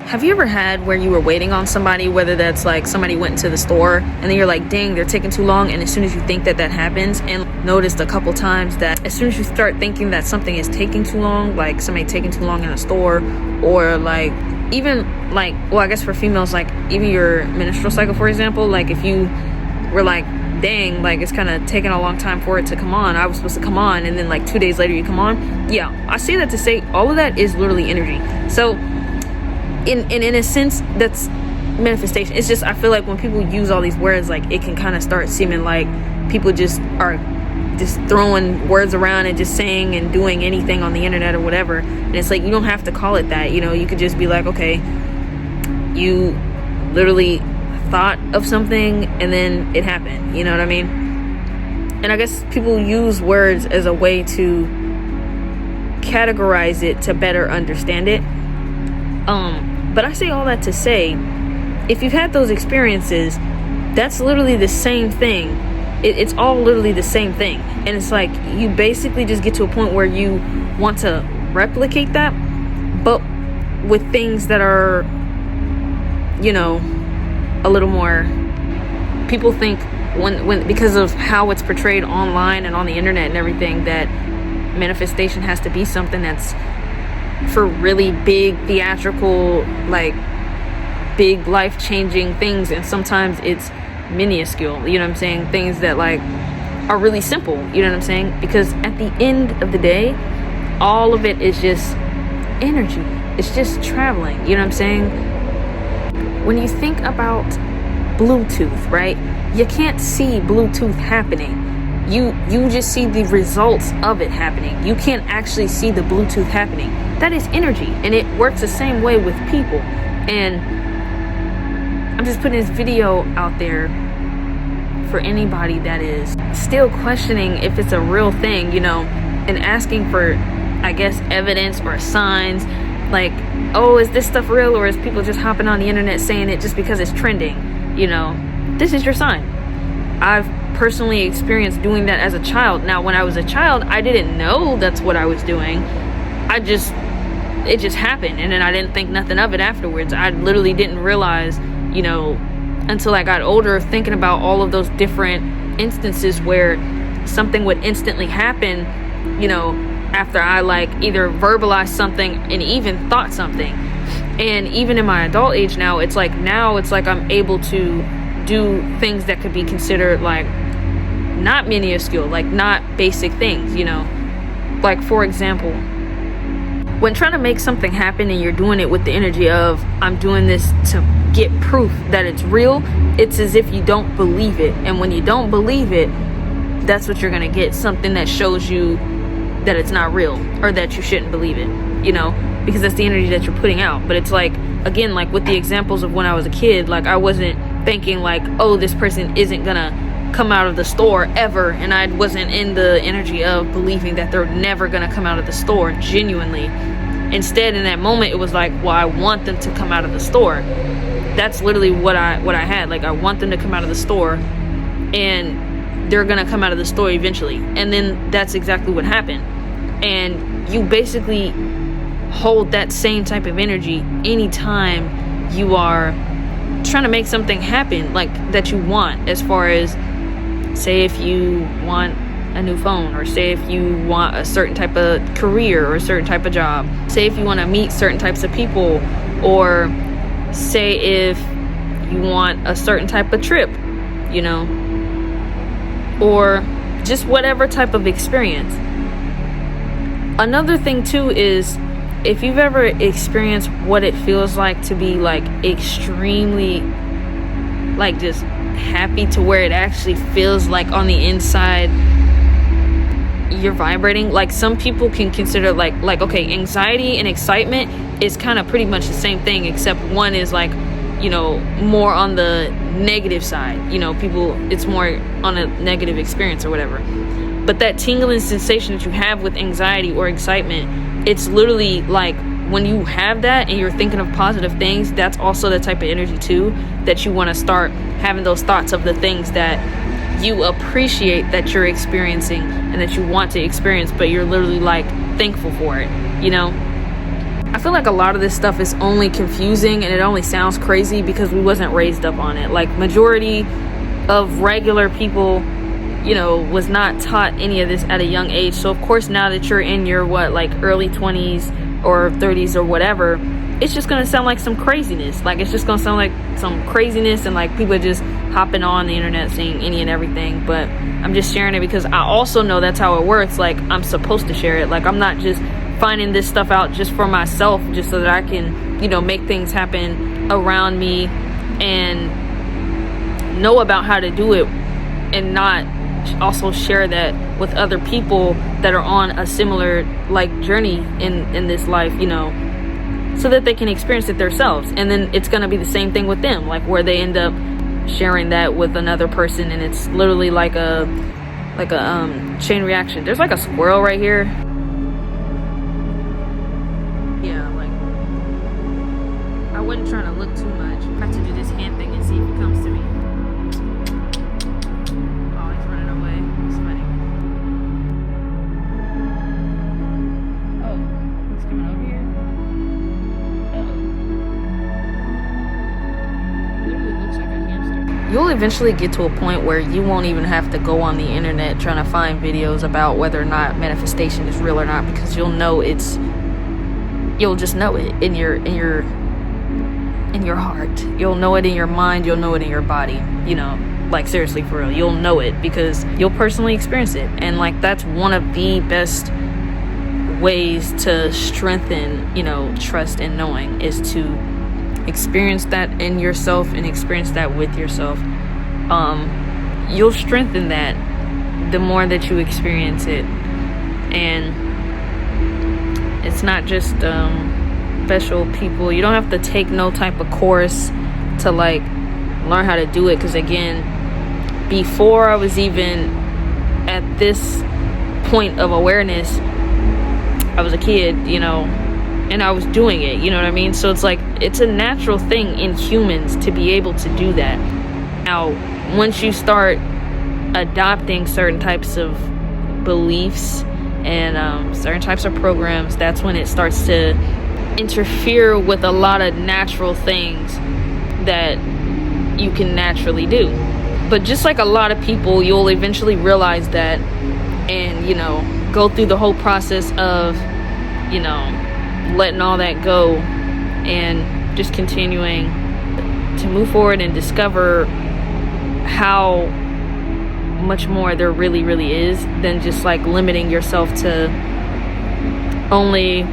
Have you ever had where you were waiting on somebody, whether that's like somebody went into the store and then you're like, dang, they're taking too long, and as soon as you think that happens, and noticed a couple times that as soon as you start thinking that something is taking too long, like somebody taking too long in a store, or like even like, well, I guess for females, like even your menstrual cycle, for example, like if you were like, dang, like it's kind of taking a long time for it to come on, I was supposed to come on, and then like 2 days later you come on. Yeah, I say that to say all of that is literally energy. So in a sense, that's manifestation. It's just, I feel like when people use all these words, like it can kind of start seeming like people just are just throwing words around and just saying and doing anything on the internet or whatever. And it's like, you don't have to call it that, you know. You could just be like, okay, you literally thought of something and then it happened, you know what I mean? And I guess people use words as a way to categorize it to better understand it. But I say all that to say, if you've had those experiences, that's literally the same thing. It's all literally the same thing. And it's like, you basically just get to a point where you want to replicate that, but with things that are, you know, a little more, people think when because of how it's portrayed online and on the internet and everything, that manifestation has to be something that's for really big theatrical, like big life-changing things, and sometimes it's minuscule, you know what I'm saying, things that like are really simple, you know what I'm saying, because at the end of the day, all of it is just energy. It's just traveling, you know what I'm saying. When you think about Bluetooth, right, you can't see Bluetooth happening. You just see the results of it happening. You can't actually see the Bluetooth happening. That is energy, and it works the same way with people. And I'm just putting this video out there for anybody that is still questioning if it's a real thing, you know, and asking for, I guess, evidence or signs, like, oh, is this stuff real, or is people just hopping on the internet saying it just because it's trending? You know, this is your sign. I've personally experienced doing that as a child. Now, when I was a child, I didn't know that's what I was doing. It just happened, and then I didn't think nothing of it afterwards. I literally didn't realize, you know, until I got older, thinking about all of those different instances where something would instantly happen, you know, after I like either verbalized something and even thought something. And even in my adult age now it's like I'm able to do things that could be considered like not minuscule, like not basic things, you know. Like, for example, when trying to make something happen and you're doing it with the energy of, I'm doing this to get proof that it's real, it's as if you don't believe it. And when you don't believe it, that's what you're gonna get, something that shows you that it's not real, or that you shouldn't believe it, you know, because that's the energy that you're putting out. But it's like, again, like with the examples of when I was a kid, like I wasn't thinking like, oh, this person isn't gonna come out of the store ever, and I wasn't in the energy of believing that they're never gonna come out of the store genuinely. Instead, in that moment, it was like, well, I want them to come out of the store. That's literally what I had. Like, I want them to come out of the store, and they're gonna come out of the store eventually. And then that's exactly what happened. And you basically hold that same type of energy anytime you are trying to make something happen, like that you want, as far as, say, if you want a new phone, or say if you want a certain type of career or a certain type of job, say if you want to meet certain types of people, or say if you want a certain type of trip, you know, or just whatever type of experience. Another thing too is, if you've ever experienced what it feels like to be like extremely like just happy, to where it actually feels like on the inside you're vibrating. Like, some people can consider like okay, anxiety and excitement is kind of pretty much the same thing, except one is like, you know, more on the negative side, you know, people, it's more on a negative experience or whatever. But that tingling sensation that you have with anxiety or excitement, it's literally like when you have that and you're thinking of positive things, that's also the type of energy too, that you want to start having those thoughts of the things that you appreciate that you're experiencing and that you want to experience, but you're literally like thankful for it, you know. I feel like a lot of this stuff is only confusing and it only sounds crazy because we wasn't raised up on it. Like, majority of regular people, you know, was not taught any of this at a young age. So of course, now that you're in your early 20s or 30s or whatever, it's just gonna sound like some craziness. Like, it's just gonna sound like some craziness, and like people are just hopping on the internet saying any and everything. But I'm just sharing it because I also know that's how it works. Like, I'm supposed to share it. Like, I'm not just finding this stuff out just for myself, just so that I can, you know, make things happen around me and know about how to do it, and not also share that with other people that are on a similar like journey in this life, you know, so that they can experience it themselves. And then it's going to be the same thing with them, like where they end up sharing that with another person, and it's literally like a chain reaction. There's like a squirrel right here. Yeah, like, I wasn't trying to look too much. I have to do this hand thing and see if he comes to me. Oh, he's running away. It's funny. Oh, he's coming over here. Literally looks like a hamster. You'll eventually get to a point where you won't even have to go on the internet trying to find videos about whether or not manifestation is real or not, because you'll know you'll just know it in your heart. You'll know it in your mind. You'll know it in your body. You know, like, seriously, for real, you'll know it because you'll personally experience it. And like, that's one of the best ways to strengthen, you know, trust and knowing, is to experience that in yourself and experience that with yourself. You'll strengthen that the more that you experience it. And it's not just special people. You don't have to take no type of course to like learn how to do it, because again, before I was even at this point of awareness, I was a kid, you know, and I was doing it, you know what I mean? So it's like, it's a natural thing in humans to be able to do that. Now, once you start adopting certain types of beliefs and certain types of programs, that's when it starts to interfere with a lot of natural things that you can naturally do. But just like a lot of people, you'll eventually realize that, and, you know, go through the whole process of, you know, letting all that go and just continuing to move forward and discover how much more there really, really is than just like limiting yourself to only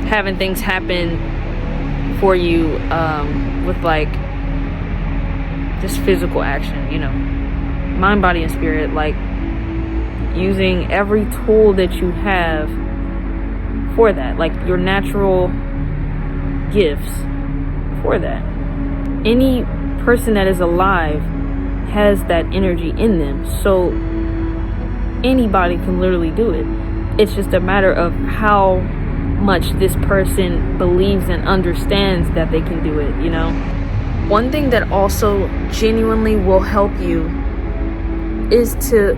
having things happen for you with like just physical action, you know, mind, body, and spirit. Like, using every tool that you have for that, like your natural gifts for that. Any person that is alive has that energy in them, so anybody can literally do it. It's just a matter of how much this person believes and understands that they can do it, you know. One thing that also genuinely will help you is to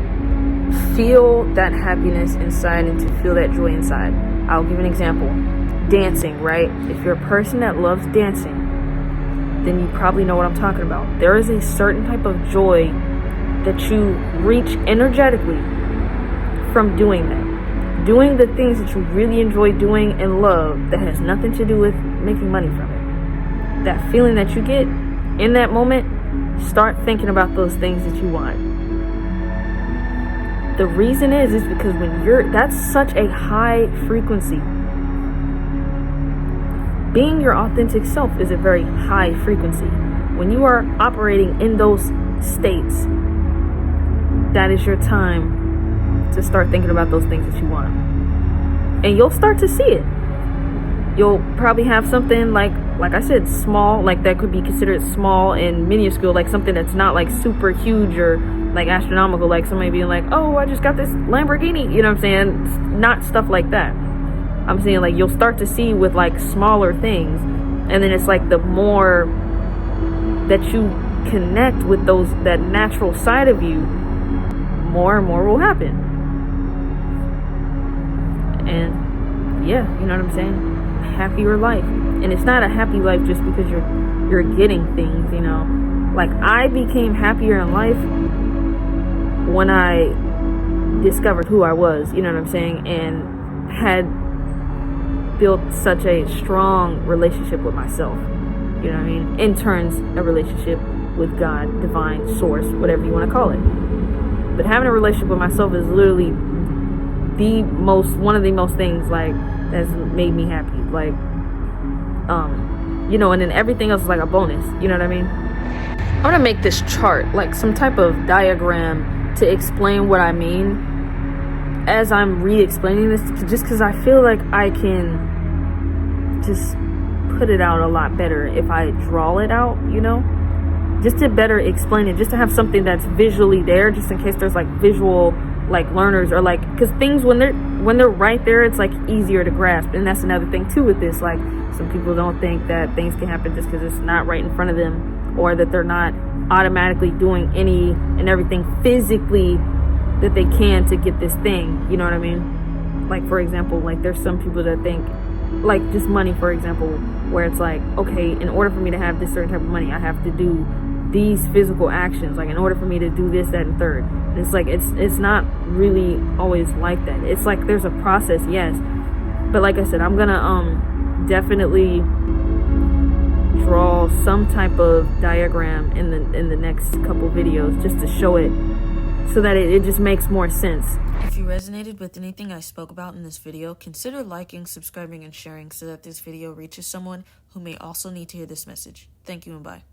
feel that happiness inside and to feel that joy inside. I'll give an example. Dancing, right? If you're a person that loves dancing, then you probably know what I'm talking about. There is a certain type of joy that you reach energetically from doing that. Doing the things that you really enjoy doing and love, that has nothing to do with making money from it. That feeling that you get in that moment, start thinking about those things that you want. The reason is because when that's such a high frequency. Being your authentic self is a very high frequency. When you are operating in those states, that is your time to start thinking about those things that you want. And you'll start to see it. You'll probably have something like I said, small, like that could be considered small and minuscule, like something that's not like super huge or like astronomical, like somebody being like, oh, I just got this Lamborghini, you know what I'm saying? It's not stuff like that. I'm saying, like, you'll start to see with like smaller things, and then it's like the more that you connect with that natural side of you, more and more will happen. And yeah, you know what I'm saying? happier life. And it's not a happy life just because you're getting things, you know. Like, I became happier in life when I discovered who I was, you know what I'm saying, and had built such a strong relationship with myself, you know what I mean, in turns a relationship with God, divine source, whatever you want to call it. But having a relationship with myself is literally one of the most things, like, that's made me happy. Like, you know, and then everything else is like a bonus, you know what I mean? I'm gonna make this chart, like some type of diagram, to explain what I mean as I'm re-explaining this, just because I feel like I can just put it out a lot better if I draw it out, you know, just to better explain it, just to have something that's visually there, just in case there's like visual like learners, or like, because things when they're right there, it's like easier to grasp. And that's another thing too with this, like, some people don't think that things can happen just because it's not right in front of them, or that they're not automatically doing any and everything physically that they can to get this thing, you know what I mean? Like, for example, like, there's some people that think, like, just money, for example, where it's like, okay, in order for me to have this certain type of money, I have to do these physical actions, like, in order for me to do this, that, and third. And it's like, it's not really always like that. It's like, there's a process, yes, but like I said, I'm gonna definitely draw some type of diagram in the next couple videos, just to show it, so that it just makes more sense. If you resonated with anything I spoke about in this video, consider liking, subscribing, and sharing so that this video reaches someone who may also need to hear this message. Thank you and bye.